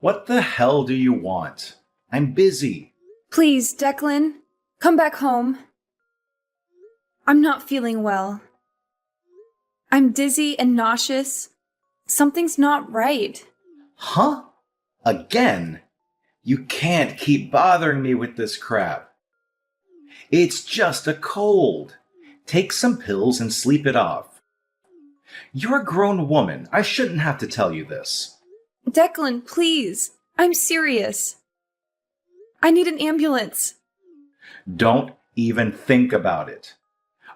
What the hell do you want? I'm busy. Please, Declan, come back home. I'm not feeling well. I'm dizzy and nauseous. Something's not right. Huh? Again? You can't keep bothering me with this crap. It's just a cold. Take some pills and sleep it off. You're a grown woman. I shouldn't have to tell you this. Declan, please. I'm serious. I need an ambulance. Don't even think about it.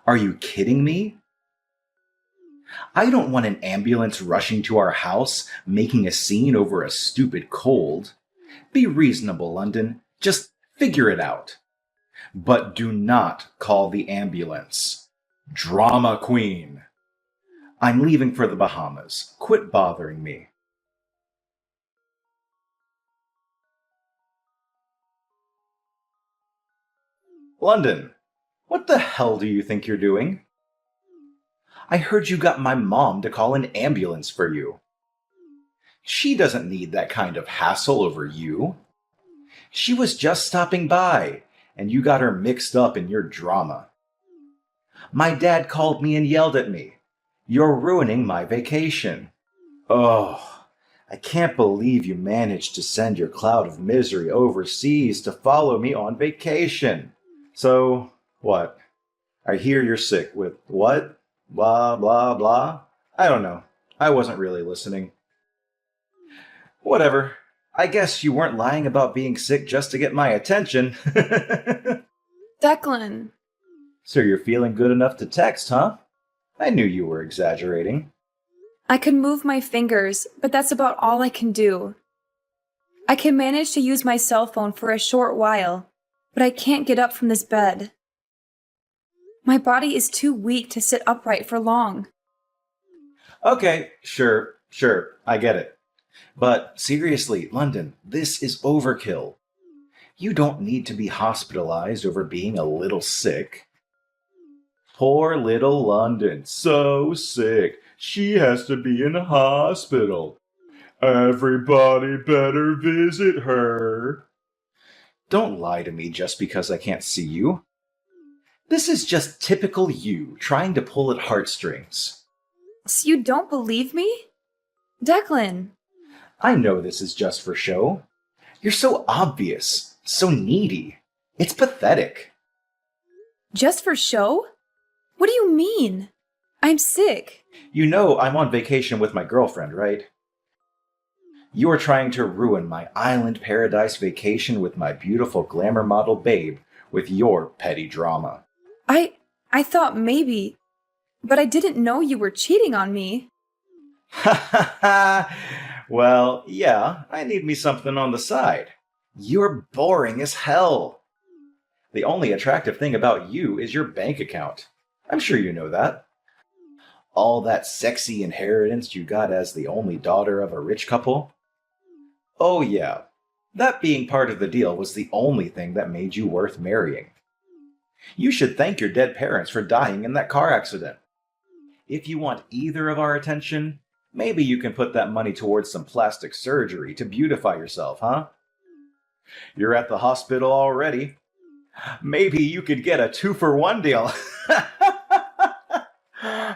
Are you kidding me? I don't want an ambulance rushing to our house, making a scene over a stupid cold. Be reasonable, London. Just figure it out. But do not call the ambulance. Drama queen. I'm leaving for the Bahamas. Quit bothering me. London, what the hell do you think you're doing? I heard you got my mom to call an ambulance for you. She doesn't need that kind of hassle over you. She was just stopping by, and you got her mixed up in your drama. My dad called me and yelled at me. You're ruining my vacation. Oh, I can't believe you managed to send your cloud of misery overseas to follow me on vacation. So, what? I hear you're sick with what? Blah, blah, blah? I don't know. I wasn't really listening. Whatever. I guess you weren't lying about being sick just to get my attention. Declan. So you're feeling good enough to text, huh? I knew you were exaggerating. I can move my fingers, but that's about all I can do. I can manage to use my cell phone for a short while, but I can't get up from this bed. My body is too weak to sit upright for long. Okay, sure, I get it. But seriously, London, this is overkill. You don't need to be hospitalized over being a little sick. Poor little London, so sick. She has to be in a hospital. Everybody better visit her. Don't lie to me just because I can't see you. This is just typical you trying to pull at heartstrings. So you don't believe me? Declan. I know this is just for show. You're so obvious, so needy. It's pathetic. Just for show? What do you mean? I'm sick. You know I'm on vacation with my girlfriend, right? You are trying to ruin my island paradise vacation with my beautiful glamour model babe with your petty drama. I thought maybe, but I didn't know you were cheating on me. Ha ha ha! Well, yeah, I need me something on the side. You're boring as hell. The only attractive thing about you is your bank account. I'm sure you know that. All that sexy inheritance you got as the only daughter of a rich couple. Oh yeah, that being part of the deal was the only thing that made you worth marrying. You should thank your dead parents for dying in that car accident. If you want either of our attention, maybe you can put that money towards some plastic surgery to beautify yourself, huh? You're at the hospital already. Maybe you could get a 2-for-1 deal.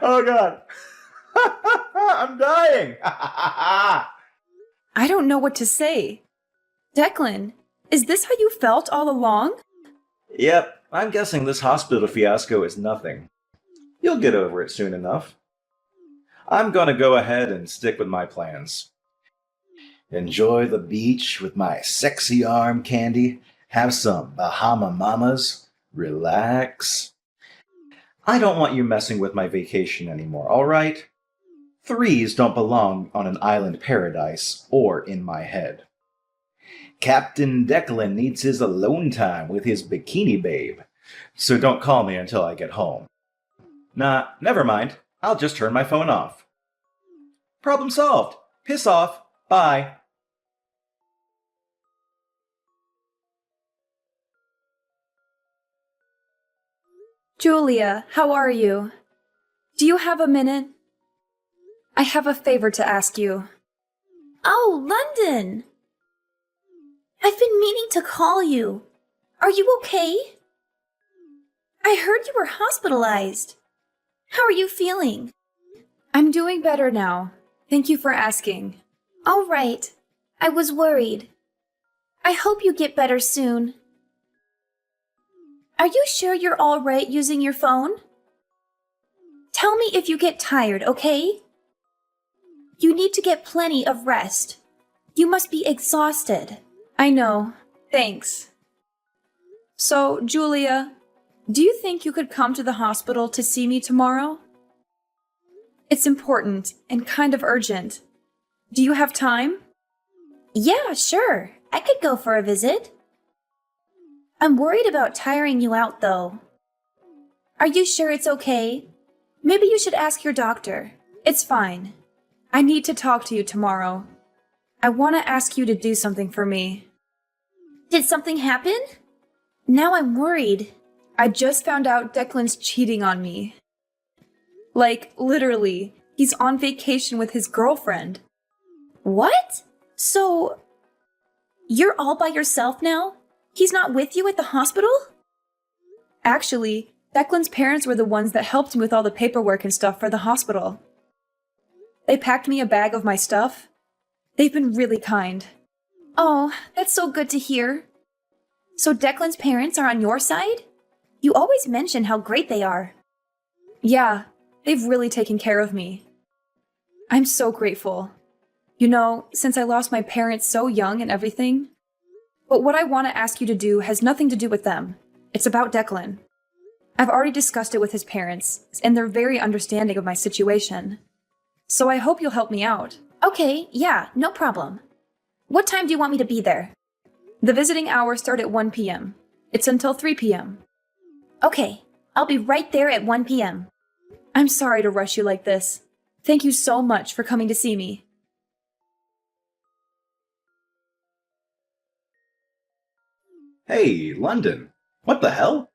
Oh God. I'm dying. I don't know what to say. Declan, is this how you felt all along? Yep, I'm guessing this hospital fiasco is nothing. You'll get over it soon enough. I'm gonna go ahead and stick with my plans. Enjoy the beach with my sexy arm candy, have some Bahama Mamas, relax. I don't want you messing with my vacation anymore, alright? Threes don't belong on an island paradise or in my head. Captain Declan needs his alone time with his bikini babe, so don't call me until I get home. Nah, never mind. I'll just turn my phone off. Problem solved. Piss off. Bye. Julia, how are you? Do you have a minute? I have a favor to ask you. Oh, London! I've been meaning to call you. Are you okay? I heard you were hospitalized. How are you feeling? I'm doing better now. Thank you for asking. All right. I was worried. I hope you get better soon. Are you sure you're all right using your phone? Tell me if you get tired, okay? You need to get plenty of rest. You must be exhausted. I know. Thanks. So, Julia, do you think you could come to the hospital to see me tomorrow? It's important and kind of urgent. Do you have time? Yeah, sure. I could go for a visit. I'm worried about tiring you out, though. Are you sure it's okay? Maybe you should ask your doctor. It's fine. I need to talk to you tomorrow. I want to ask you to do something for me. Did something happen? Now I'm worried. I just found out Declan's cheating on me. Like, literally, he's on vacation with his girlfriend. What? So, you're all by yourself now? He's not with you at the hospital? Actually, Declan's parents were the ones that helped me with all the paperwork and stuff for the hospital. They packed me a bag of my stuff. They've been really kind. Oh, that's so good to hear. So Declan's parents are on your side? You always mention how great they are. Yeah, they've really taken care of me. I'm so grateful. You know, since I lost my parents so young and everything. But what I want to ask you to do has nothing to do with them. It's about Declan. I've already discussed it with his parents, and they're very understanding of my situation. So I hope you'll help me out. Okay, yeah, no problem. What time do you want me to be there? The visiting hours start at 1 p.m. It's until 3 p.m. Okay, I'll be right there at 1 p.m. I'm sorry to rush you like this. Thank you so much for coming to see me. Hey, London. What the hell?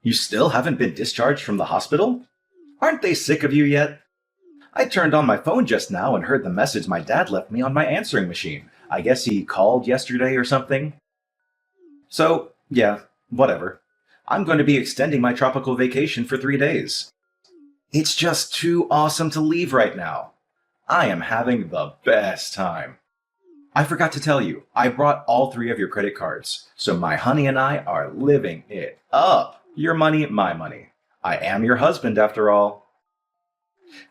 You still haven't been discharged from the hospital? Aren't they sick of you yet? I turned on my phone just now and heard the message my dad left me on my answering machine. I guess he called yesterday or something. So, yeah, whatever. I'm going to be extending my tropical vacation for 3 days. It's just too awesome to leave right now. I am having the best time. I forgot to tell you, I brought all 3 of your credit cards, so my honey and I are living it up. Your money, my money. I am your husband, after all.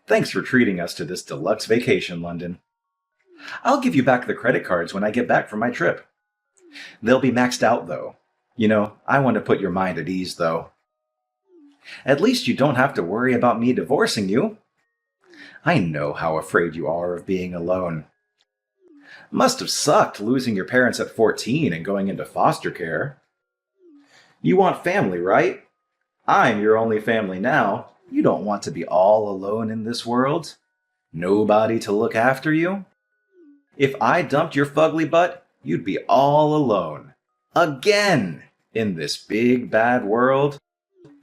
Thanks for treating us to this deluxe vacation, London. I'll give you back the credit cards when I get back from my trip. They'll be maxed out, though. You know, I want to put your mind at ease, though. At least you don't have to worry about me divorcing you. I know how afraid you are of being alone. Must have sucked losing your parents at 14 and going into foster care. You want family, right? I'm your only family now. You don't want to be all alone in this world. Nobody to look after you. If I dumped your fugly butt, you'd be all alone. Again! In this big bad world.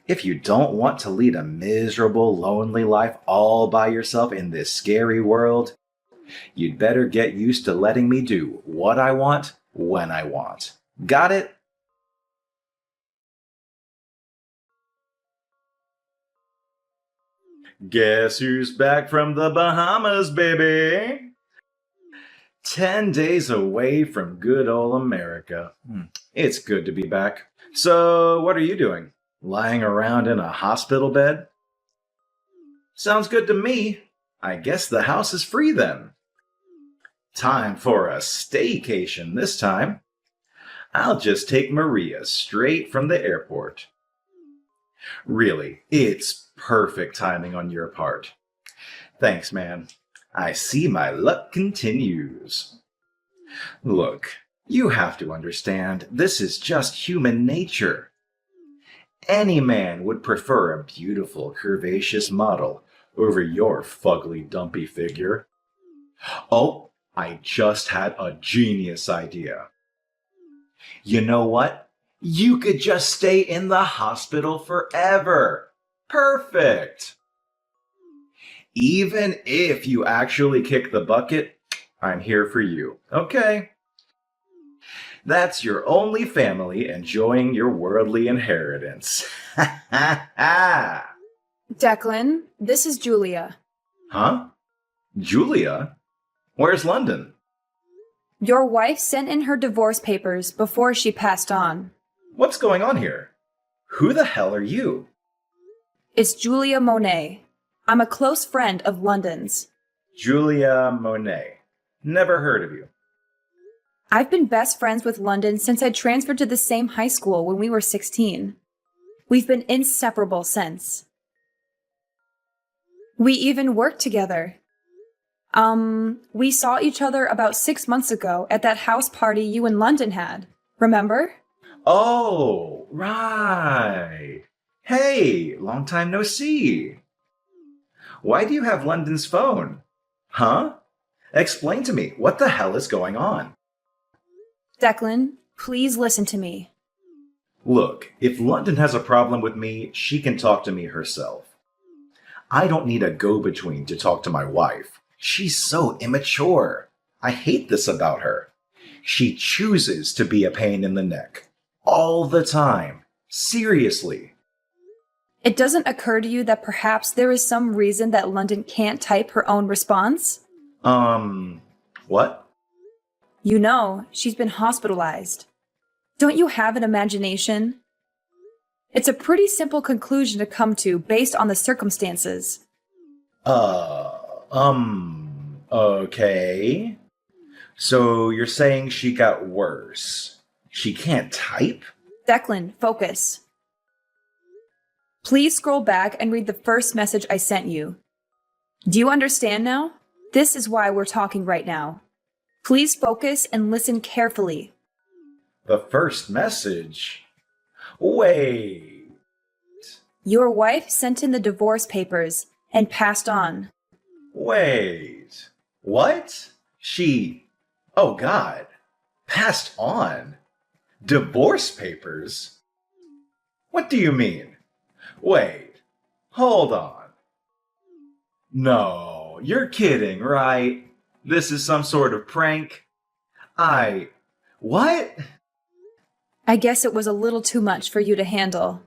If you don't want to lead a miserable, lonely life all by yourself in this scary world, you'd better get used to letting me do what I want, when I want. Got it? Guess who's back from the Bahamas, baby? 10 days away from good old America. It's good to be back. So, what are you doing? Lying around in a hospital bed? Sounds good to me. I guess the house is free then. Time for a staycation this time. I'll just take Maria straight from the airport. Really, it's perfect timing on your part. Thanks, man. I see my luck continues. Look, you have to understand, this is just human nature. Any man would prefer a beautiful, curvaceous model over your fugly, dumpy figure. Oh, I just had a genius idea. You know what? You could just stay in the hospital forever. Perfect. Even if you actually kick the bucket, I'm here for you, okay? That's your only family enjoying your worldly inheritance. Ha ha ha! Declan, this is Julia. Huh? Julia? Where's London? Your wife sent in her divorce papers before she passed on. What's going on here? Who the hell are you? It's Julia Monet. I'm a close friend of London's. Julia Monet. Never heard of you. I've been best friends with London since I transferred to the same high school when we were 16. We've been inseparable since. We even worked together. We saw each other about 6 months ago at that house party you and London had. Remember? Oh, right. Hey, long time no see. Why do you have London's phone? Huh? Explain to me, what the hell is going on? Declan, please listen to me. Look, if London has a problem with me, she can talk to me herself. I don't need a go-between to talk to my wife. She's so immature. I hate this about her. She chooses to be a pain in the neck. All the time. Seriously. It doesn't occur to you that perhaps there is some reason that London can't type her own response? What? You know, she's been hospitalized. Don't you have an imagination? It's a pretty simple conclusion to come to based on the circumstances. Okay. So you're saying she got worse. She can't type? Declan, focus. Please scroll back and read the first message I sent you. Do you understand now? This is why we're talking right now. Please focus and listen carefully. The first message? Wait. Your wife sent in the divorce papers and passed on. Wait. What? Oh God. Passed on? Divorce papers? What do you mean? Wait. Hold on. No, you're kidding, right? This is some sort of prank? What? I guess it was a little too much for you to handle.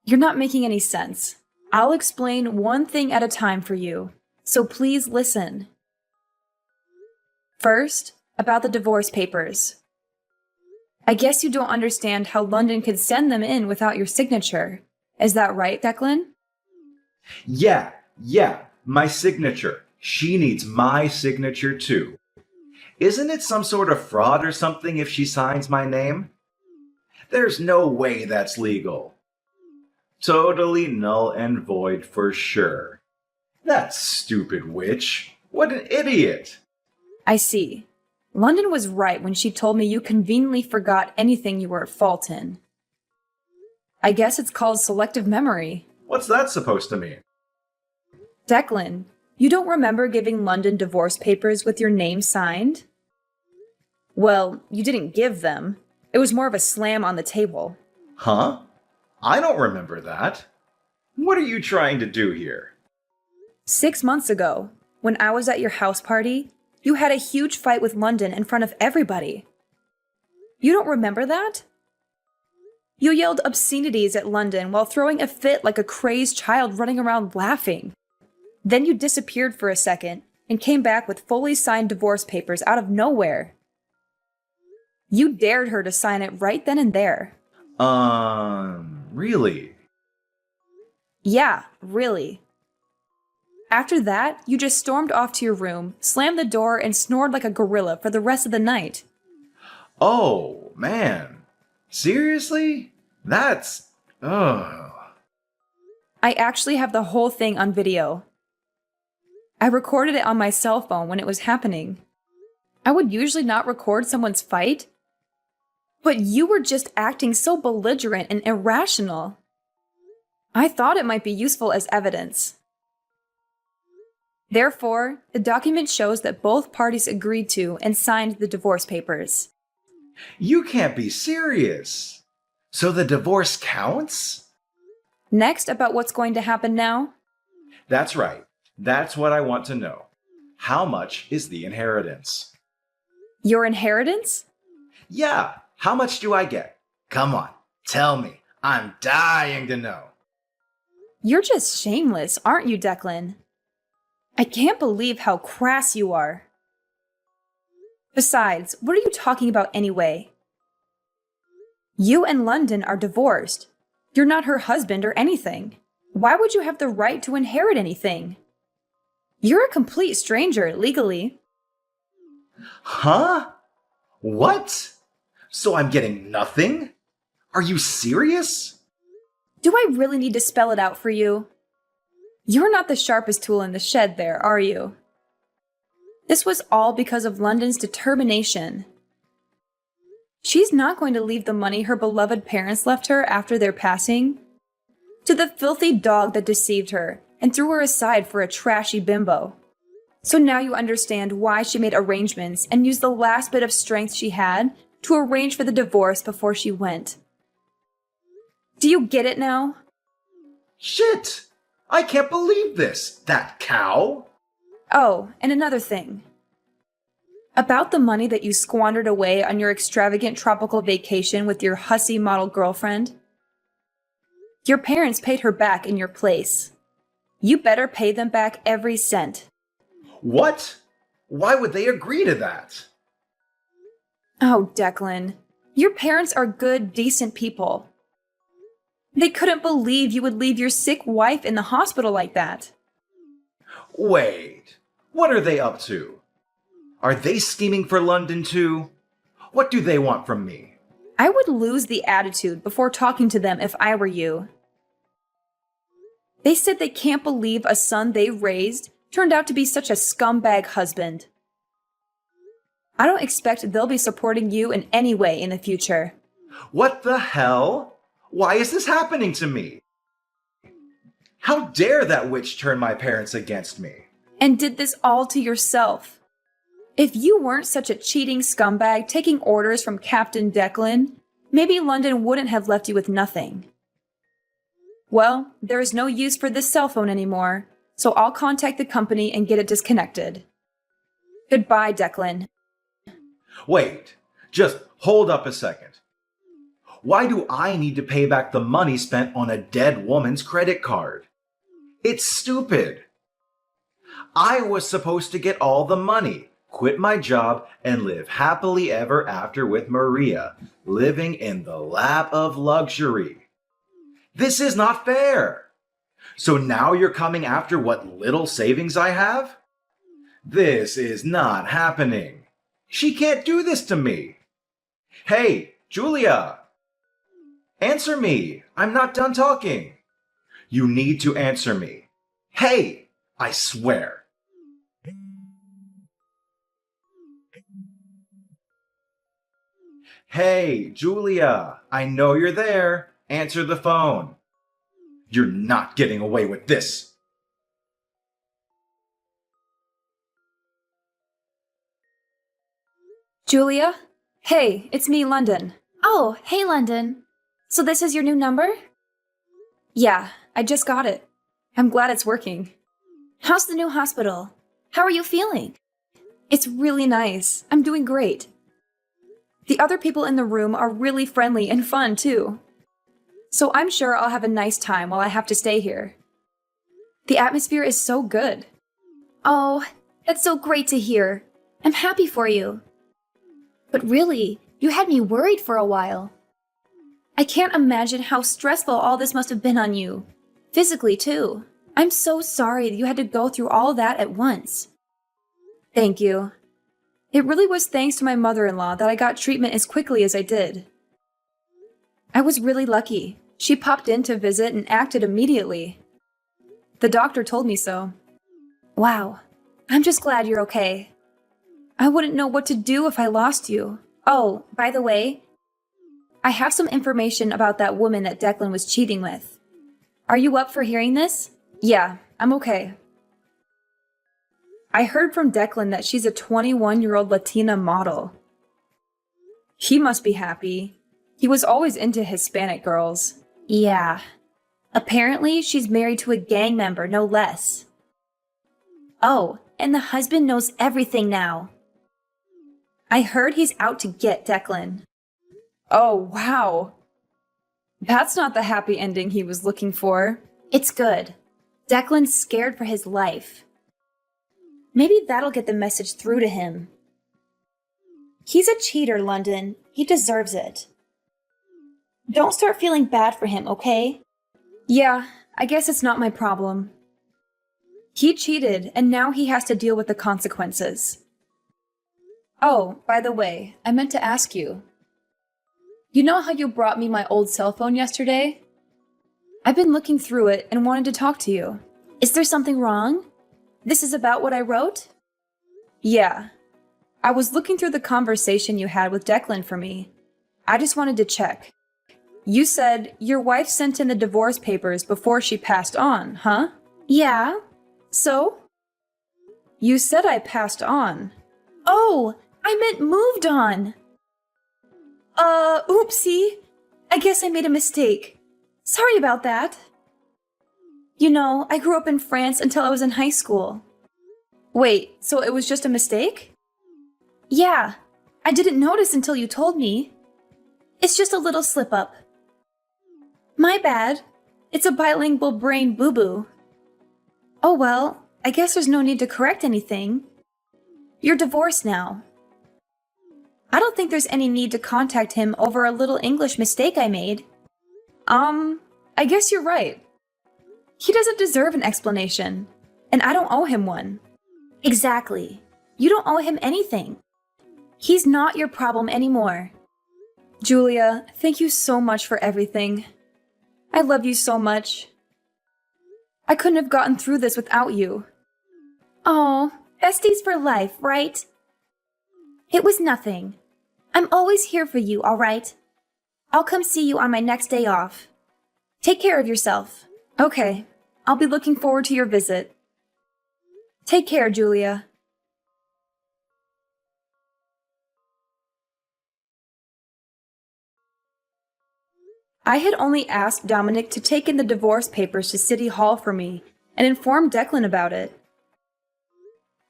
You're not making any sense. I'll explain one thing at a time for you, so please listen. First, about the divorce papers. I guess you don't understand how London could send them in without your signature. Is that right, Declan? Yeah, my signature. She needs my signature too. Isn't it some sort of fraud or something if she signs my name? There's no way that's legal. Totally null and void for sure. That stupid witch. What an idiot. I see. London was right when she told me you conveniently forgot anything you were at fault in. I guess it's called selective memory. What's that supposed to mean? Declan, you don't remember giving London divorce papers with your name signed? Well, you didn't give them. It was more of a slam on the table. Huh? I don't remember that. What are you trying to do here? 6 months ago, when I was at your house party, you had a huge fight with London in front of everybody. You don't remember that? You yelled obscenities at London while throwing a fit like a crazed child running around laughing. Then you disappeared for a second and came back with fully signed divorce papers out of nowhere. You dared her to sign it right then and there. Really? Yeah, really. After that, you just stormed off to your room, slammed the door, and snored like a gorilla for the rest of the night. Oh, man. Seriously? That's... Ugh. I actually have the whole thing on video. I recorded it on my cell phone when it was happening. I would usually not record someone's fight, but you were just acting so belligerent and irrational. I thought it might be useful as evidence. Therefore, the document shows that both parties agreed to and signed the divorce papers. You can't be serious. So the divorce counts? Next, about what's going to happen now? That's right. That's what I want to know. How much is the inheritance? Your inheritance? Yeah, how much do I get? Come on, tell me. I'm dying to know. You're just shameless, aren't you, Declan? I can't believe how crass you are. Besides, what are you talking about anyway? You and London are divorced. You're not her husband or anything. Why would you have the right to inherit anything? You're a complete stranger, legally. Huh? What? So I'm getting nothing? Are you serious? Do I really need to spell it out for you? You're not the sharpest tool in the shed there, are you? This was all because of London's determination. She's not going to leave the money her beloved parents left her after their passing to the filthy dog that deceived her and threw her aside for a trashy bimbo. So now you understand why she made arrangements and used the last bit of strength she had to arrange for the divorce before she went. Do you get it now? Shit! I can't believe this! That cow! Oh, and another thing. About the money that you squandered away on your extravagant tropical vacation with your hussy model girlfriend. Your parents paid her back in your place. You better pay them back every cent. What? Why would they agree to that? Oh, Declan. Your parents are good, decent people. They couldn't believe you would leave your sick wife in the hospital like that. Wait, what are they up to? Are they scheming for London too? What do they want from me? I would lose the attitude before talking to them if I were you. They said they can't believe a son they raised turned out to be such a scumbag husband. I don't expect they'll be supporting you in any way in the future. What the hell? Why is this happening to me? How dare that witch turn my parents against me? And did this all to yourself. If you weren't such a cheating scumbag taking orders from Captain Declan, maybe London wouldn't have left you with nothing. Well, there is no use for this cell phone anymore, so I'll contact the company and get it disconnected. Goodbye, Declan. Wait, just hold up a second. Why do I need to pay back the money spent on a dead woman's credit card? It's stupid. I was supposed to get all the money, quit my job, and live happily ever after with Maria, living in the lap of luxury. This is not fair. So now you're coming after what little savings I have? This is not happening. She can't do this to me. Hey, Julia! Answer me! I'm not done talking. You need to answer me. Hey! I swear. Hey, Julia! I know you're there. Answer the phone. You're not getting away with this. Julia? Hey, it's me, London. Oh, hey, London. So this is your new number? Yeah, I just got it. I'm glad it's working. How's the new hospital? How are you feeling? It's really nice. I'm doing great. The other people in the room are really friendly and fun, too. So I'm sure I'll have a nice time while I have to stay here. The atmosphere is so good. Oh, that's so great to hear. I'm happy for you. But really, you had me worried for a while. I can't imagine how stressful all this must have been on you. Physically, too. I'm so sorry that you had to go through all that at once. Thank you. It really was thanks to my mother-in-law that I got treatment as quickly as I did. I was really lucky. She popped in to visit and acted immediately. The doctor told me so. Wow. I'm just glad you're okay. I wouldn't know what to do if I lost you. Oh, by the way, I have some information about that woman that Declan was cheating with. Are you up for hearing this? Yeah, I'm okay. I heard from Declan that she's a 21-year-old Latina model. He must be happy. He was always into Hispanic girls. yeah. Apparently, she's married to a gang member, no less. Oh, and the husband knows everything now. I heard he's out to get Declan. Oh, wow. That's not the happy ending he was looking for. It's good. Declan's scared for his life. Maybe that'll get the message through to him. He's a cheater, London. He deserves it. Don't start feeling bad for him, okay? Yeah, I guess it's not my problem. He cheated, and now he has to deal with the consequences. Oh, by the way, I meant to ask you. You know how you brought me my old cell phone yesterday? I've been looking through it and wanted to talk to you. Is there something wrong? This is about what I wrote? Yeah. I was looking through the conversation you had with Declan for me. I just wanted to check. You said your wife sent in the divorce papers before she passed on, huh? Yeah. So? You said I passed on. Oh, I meant moved on. Oopsie. I guess I made a mistake. Sorry about that. You know, I grew up in France until I was in high school. Wait, so it was just a mistake? Yeah, I didn't notice until you told me. It's just a little slip-up. My bad. It's a bilingual brain boo-boo. Oh well, I guess there's no need to correct anything. You're divorced now. I don't think there's any need to contact him over a little English mistake I made. I guess you're right. He doesn't deserve an explanation, and I don't owe him one. Exactly. You don't owe him anything. He's not your problem anymore. Julia, thank you so much for everything. I love you so much. I couldn't have gotten through this without you. Oh, besties for life, right? It was nothing. I'm always here for you, all right? I'll come see you on my next day off. Take care of yourself. Okay, I'll be looking forward to your visit. Take care, Julia. I had only asked Dominic to take in the divorce papers to City Hall for me and inform Declan about it.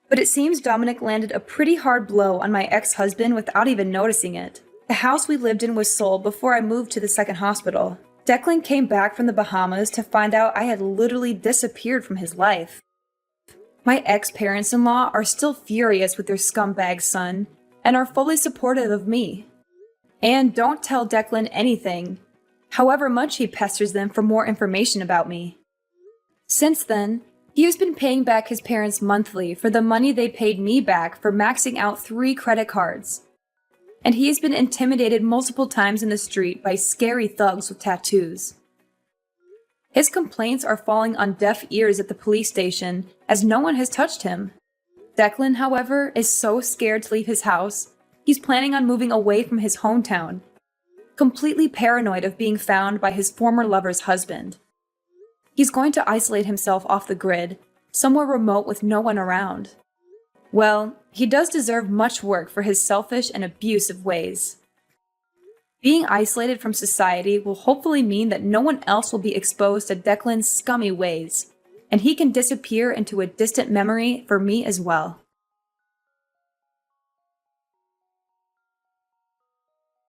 But it seems Dominic landed a pretty hard blow on my ex-husband without even noticing it. The house we lived in was sold before I moved to the second hospital. Declan came back from the Bahamas to find out I had literally disappeared from his life. My ex-parents-in-law are still furious with their scumbag son and are fully supportive of me. And don't tell Declan anything, however much he pesters them for more information about me. Since then, he has been paying back his parents monthly for the money they paid me back for maxing out 3 credit cards. And he has been intimidated multiple times in the street by scary thugs with tattoos. His complaints are falling on deaf ears at the police station as no one has touched him. Declan, however, is so scared to leave his house, he's planning on moving away from his hometown, completely paranoid of being found by his former lover's husband. He's going to isolate himself off the grid, somewhere remote with no one around. Well, he does deserve much work for his selfish and abusive ways. Being isolated from society will hopefully mean that no one else will be exposed to Declan's scummy ways, and he can disappear into a distant memory for me as well.